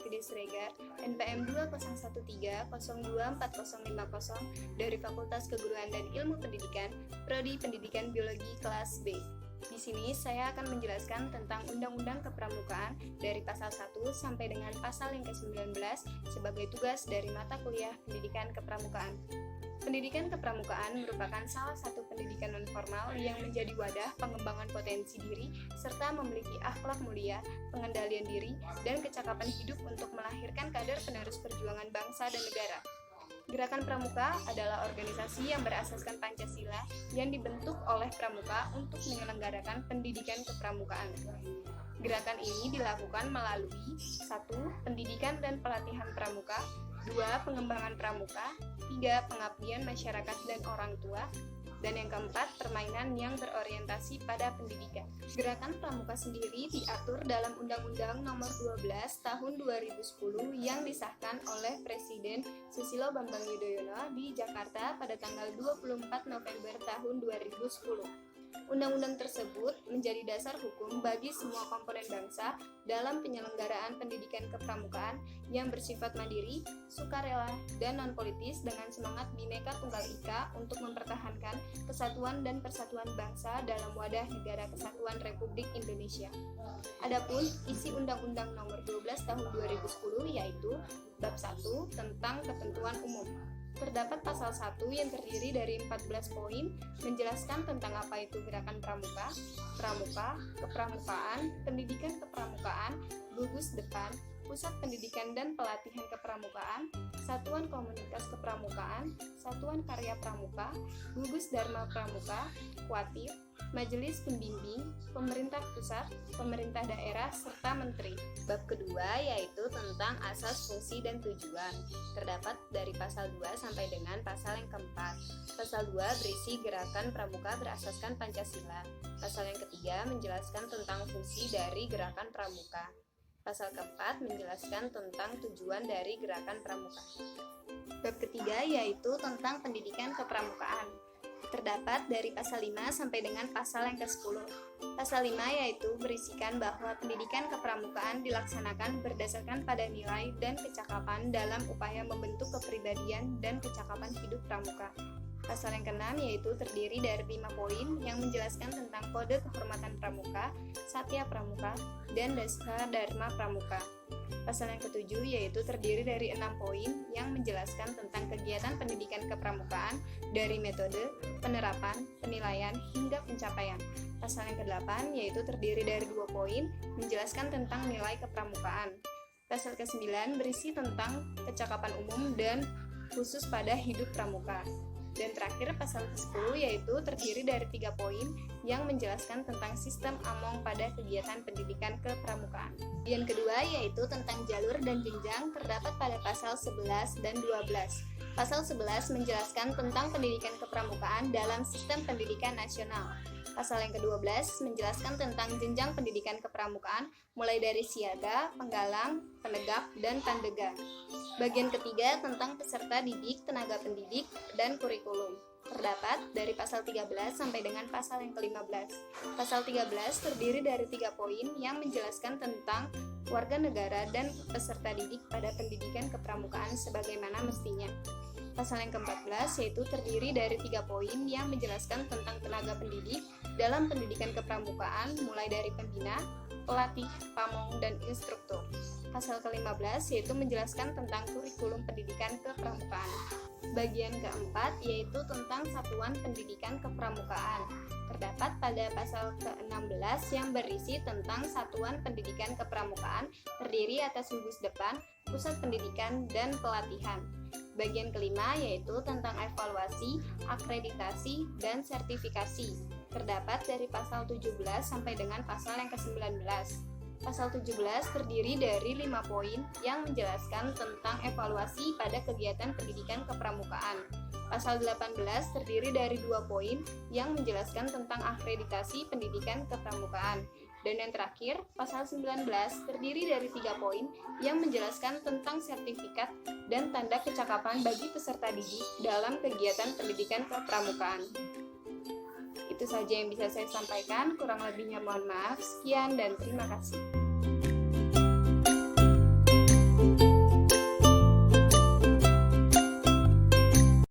Fide Sregar, NPM 20130245050 dari Fakultas Keguruan dan Ilmu Pendidikan, Prodi Pendidikan Biologi kelas B. Di sini saya akan menjelaskan tentang Undang-Undang Kepramukaan dari pasal 1 sampai dengan pasal yang ke-19 sebagai tugas dari mata kuliah Pendidikan Kepramukaan. Pendidikan kepramukaan merupakan salah satu pendidikan non-formal yang menjadi wadah pengembangan potensi diri serta memiliki akhlak mulia, pengendalian diri, dan kecakapan hidup untuk melahirkan kader penerus perjuangan bangsa dan negara. Gerakan Pramuka adalah organisasi yang berasaskan Pancasila yang dibentuk oleh Pramuka untuk menyelenggarakan pendidikan kepramukaan. Gerakan ini dilakukan melalui 1. Pendidikan dan pelatihan pramuka, 2. Pengembangan pramuka, 3. Pengabdian masyarakat dan orang tua, dan yang keempat, permainan yang berorientasi pada pendidikan. Gerakan Pramuka sendiri diatur dalam Undang-Undang Nomor 12 Tahun 2010 yang disahkan oleh Presiden Susilo Bambang Yudhoyono di Jakarta pada tanggal 24 November tahun 2010. Undang-undang tersebut menjadi dasar hukum bagi semua komponen bangsa dalam penyelenggaraan pendidikan kepramukaan yang bersifat mandiri, sukarela, dan non-politis dengan semangat Bhinneka Tunggal Ika untuk mempertahankan kesatuan dan persatuan bangsa dalam wadah Negara Kesatuan Republik Indonesia. Adapun isi Undang-Undang Nomor 12 Tahun 2010 yaitu Bab 1 tentang ketentuan umum. Terdapat pasal 1 yang terdiri dari 14 poin menjelaskan tentang apa itu gerakan pramuka, pramuka, kepramukaan, pendidikan kepramukaan, gugus depan, pusat pendidikan dan pelatihan kepramukaan, satuan komunitas kepramukaan, satuan karya pramuka, gugus dharma pramuka, kuatir, majelis pembimbing, pemerintah pusat, pemerintah daerah, serta menteri. Bab kedua yaitu tentang asas, fungsi, dan tujuan. Terdapat dari pasal 2 sampai dengan pasal yang keempat. Pasal 2 berisi gerakan pramuka berasaskan Pancasila. Pasal yang ketiga menjelaskan tentang fungsi dari gerakan pramuka. Pasal keempat menjelaskan tentang tujuan dari gerakan pramuka. Bab ketiga yaitu tentang pendidikan kepramukaan. Terdapat dari pasal 5 sampai dengan pasal yang ke-10. Pasal 5 yaitu berisikan bahwa pendidikan kepramukaan dilaksanakan berdasarkan pada nilai dan kecakapan dalam upaya membentuk kepribadian dan kecakapan hidup pramuka. Pasal yang ke-6 yaitu terdiri dari 5 poin yang menjelaskan tentang kode kehormatan pramuka, satya pramuka, dan dasar dharma pramuka. Pasal yang ke-7 yaitu terdiri dari 6 poin yang menjelaskan tentang kegiatan pendidikan kepramukaan dari metode, penerapan, penilaian, hingga pencapaian. Pasal yang ke-8 yaitu terdiri dari 2 poin menjelaskan tentang nilai kepramukaan. Pasal ke-9 berisi tentang kecakapan umum dan khusus pada hidup pramuka. Dan terakhir pasal ke-10 yaitu terdiri dari 3 poin yang menjelaskan tentang sistem Among pada kegiatan pendidikan kepramukaan. Yang kedua yaitu tentang jalur dan jenjang terdapat pada pasal 11 dan 12. Pasal 11 menjelaskan tentang pendidikan kepramukaan dalam sistem pendidikan nasional. Pasal yang ke-12 menjelaskan tentang jenjang pendidikan kepramukaan mulai dari siaga, penggalang, penegak, dan pandega. Bagian ketiga tentang peserta didik, tenaga pendidik, dan kurikulum. Terdapat dari pasal 13 sampai dengan pasal yang ke-15. Pasal 13 terdiri dari 3 poin yang menjelaskan tentang warga negara dan peserta didik pada pendidikan kepramukaan sebagaimana mestinya. Pasal yang ke-14 yaitu terdiri dari 3 poin yang menjelaskan tentang tenaga pendidik dalam pendidikan kepramukaan mulai dari pembina, pelatih, pamong, dan instruktur. Pasal ke-15 yaitu menjelaskan tentang kurikulum pendidikan kepramukaan. Bagian keempat yaitu tentang satuan pendidikan kepramukaan. Terdapat pada pasal ke-16 yang berisi tentang satuan pendidikan kepramukaan terdiri atas gugus depan, pusat pendidikan, dan pelatihan. Bagian kelima yaitu tentang evaluasi, akreditasi, dan sertifikasi. Terdapat dari pasal 17 sampai dengan pasal yang ke-19. Pasal 17 terdiri dari 5 poin yang menjelaskan tentang evaluasi pada kegiatan pendidikan kepramukaan. Pasal 18 terdiri dari 2 poin yang menjelaskan tentang akreditasi pendidikan kepramukaan. Dan yang terakhir, pasal 19 terdiri dari 3 poin yang menjelaskan tentang sertifikat dan tanda kecakapan bagi peserta didik dalam kegiatan pendidikan kepramukaan. Itu saja yang bisa saya sampaikan, kurang lebihnya mohon maaf. Sekian dan terima kasih.